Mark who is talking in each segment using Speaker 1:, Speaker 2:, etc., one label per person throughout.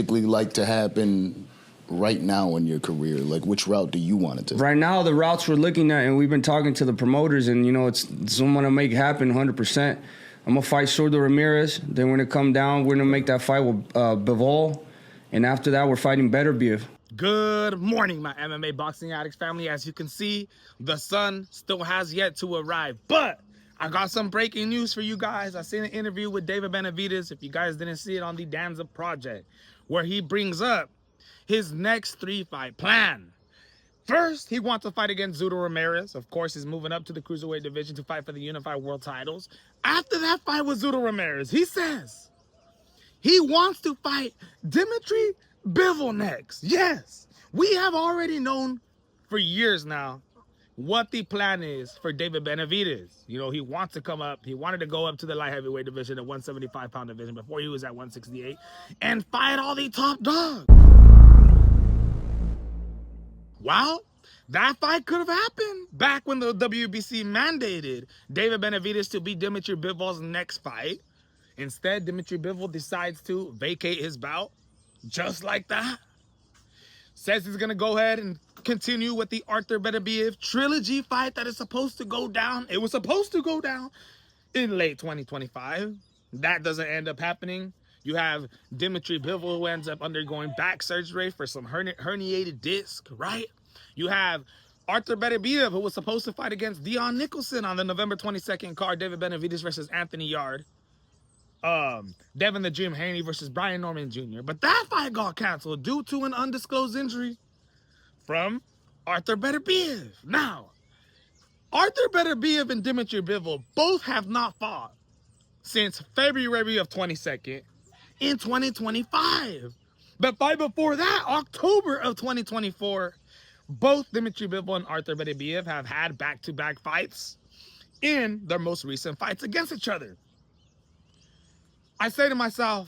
Speaker 1: like to happen right now in your career? Like, which route do you want it to?
Speaker 2: Right now, the routes we're looking at, and we've been talking to the promoters, and you know, it's someone to make happen 100%. I'm gonna fight Zurdo Ramirez. Then we're gonna come down. We're gonna make that fight with BIVOL, and after that, we're fighting BETERBIEV.
Speaker 3: Good morning, my MMA boxing addicts family. As you can see, the sun still has yet to arrive, but I got some breaking news for you guys. I seen an interview with David Benavidez, if you guys didn't see it, on the Danza Project, where he brings up his next 3-fight plan. First, he wants to fight against Zurdo Ramirez. Of course, he's moving up to the cruiserweight division to fight for the unified world titles. After that fight with Zurdo Ramirez, he says he wants to fight Dimitri BIVOL next. Yes, we have already known for years now what the plan is for David Benavidez. You know, he wants to come up. He wanted to go up to the light heavyweight division, the 175-pound division, before he was at 168, and fight all the top dogs. Well, that fight could have happened back when the WBC mandated David Benavidez to be Dimitri Bivol's next fight. Instead, Dimitri Bivol decides to vacate his bout just like that. Says he's going to go ahead and continue with the Arthur Beterbiev trilogy fight that is supposed to go down. It was supposed to go down in late 2025. That doesn't end up happening. You have Dimitri Bivol, who ends up undergoing back surgery for some herniated disc, right? You have Arthur Beterbiev, who was supposed to fight against Dion Nicholson on the November 22nd card, David Benavidez versus Anthony Yard. Devin the Jim Haney versus Brian Norman Jr. But that fight got canceled due to an undisclosed injury from Arthur Beterbiev. Now, Arthur Beterbiev and Dimitri Bivol both have not fought since February of 22nd in 2025. But fight before that, October of 2024, both Dimitri Bivol and Arthur Beterbiev have had back-to-back fights in their most recent fights against each other. I say to myself,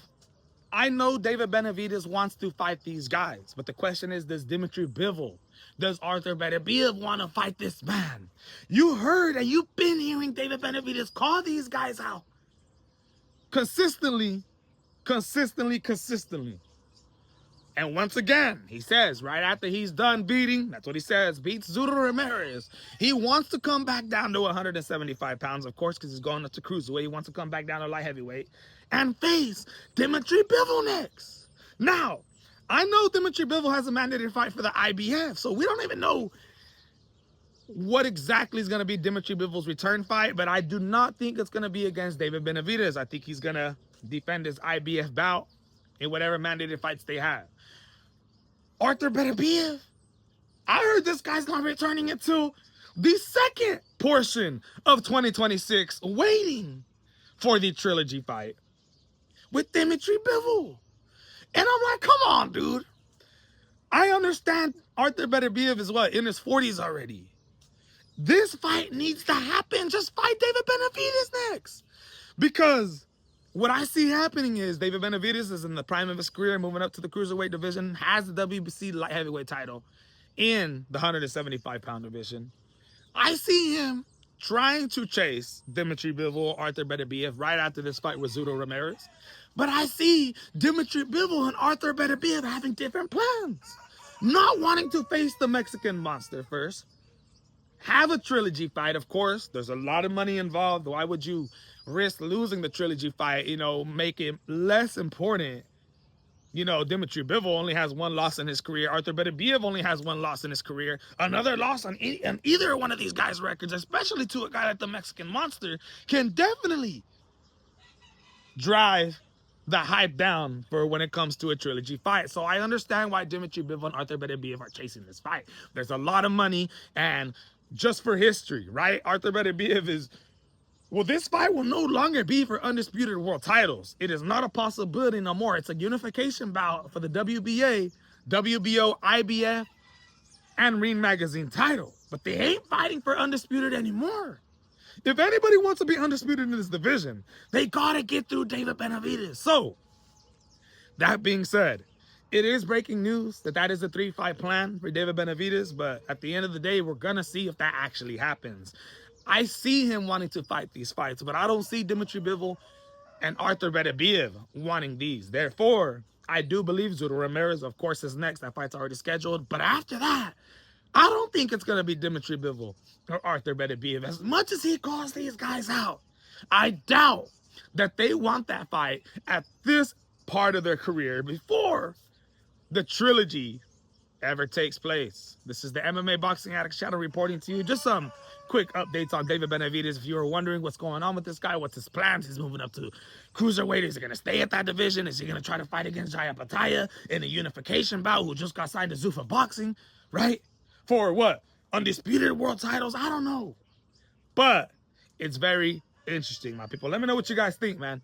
Speaker 3: I know David Benavidez wants to fight these guys, but the question is, does Dimitri Bivol, does Arthur Beterbiev want to fight this man? You heard and you've been hearing David Benavidez call these guys out consistently. And once again, he says, right after he's done beating, that's what he says, beats Zurdo Ramirez, he wants to come back down to 175 pounds, of course, because he's going up to cruiserweight. He wants to come back down to light heavyweight and face Dimitri Bivol next. Now, I know Dimitri Bivol has a mandated fight for the IBF, so we don't even know what exactly is going to be Dimitri Bivol's return fight, but I do not think it's going to be against David Benavidez. I think he's going to defend his IBF bout in whatever mandated fights they have. Arthur Beterbiev, I heard this guy's not returning until the second portion of 2026, waiting for the trilogy fight with Dimitri Bivol. And I'm like, come on, dude. I understand Arthur Beterbiev is what, in his 40s already. This fight needs to happen. Just fight David Benavidez next. Because what I see happening is David Benavidez is in the prime of his career, moving up to the cruiserweight division, has the WBC light heavyweight title in the 175-pound division. I see him trying to chase Dimitri Bivol, Arthur Beterbiev right after this fight with Zurdo Ramirez. But I see Dimitri Bivol and Arthur Beterbiev having different plans. Not wanting to face the Mexican monster first. Have a trilogy fight, of course. There's a lot of money involved. Why would you risk losing the trilogy fight, you know, make it less important? You know, Dimitri Bivol only has one loss in his career. Arthur Beterbiev only has one loss in his career. Another loss on either one of these guys' records, especially to a guy like the Mexican monster, can definitely drive the hype down for when it comes to a trilogy fight. So I understand why Dimitri Bivol and Arthur Beterbiev are chasing this fight. There's a lot of money, and just for history, right? Arthur Beterbiev is, well, this fight will no longer be for undisputed world titles. It is not a possibility no more. It's a unification bout for the WBA, WBO, IBF, and Ring Magazine title. But they ain't fighting for undisputed anymore. If anybody wants to be undisputed in this division, they gotta get through David Benavidez. So, that being said, it is breaking news that is a 3-fight plan for David Benavidez, but at the end of the day, we're gonna see if that actually happens. I see him wanting to fight these fights, but I don't see Dimitri Bivol and Arthur Beterbiev wanting these. Therefore, I do believe Zurdo Ramirez, of course, is next. That fight's already scheduled. But after that, I don't think it's going to be Dimitri Bivol or Arthur Beterbiev. As much as he calls these guys out, I doubt that they want that fight at this part of their career before the trilogy ever takes place. This is the MMA Boxing Addict Shadow reporting to you. Just some quick updates on David Benavidez. If you were wondering what's going on with this guy, what's his plans? He's moving up to cruiserweight. Is he going to stay at that division? Is he going to try to fight against Jaya Pataya in a unification bout, who just got signed to Zuffa Boxing, right? For what? Undisputed world titles? I don't know. But it's very interesting, my people. Let me know what you guys think, man.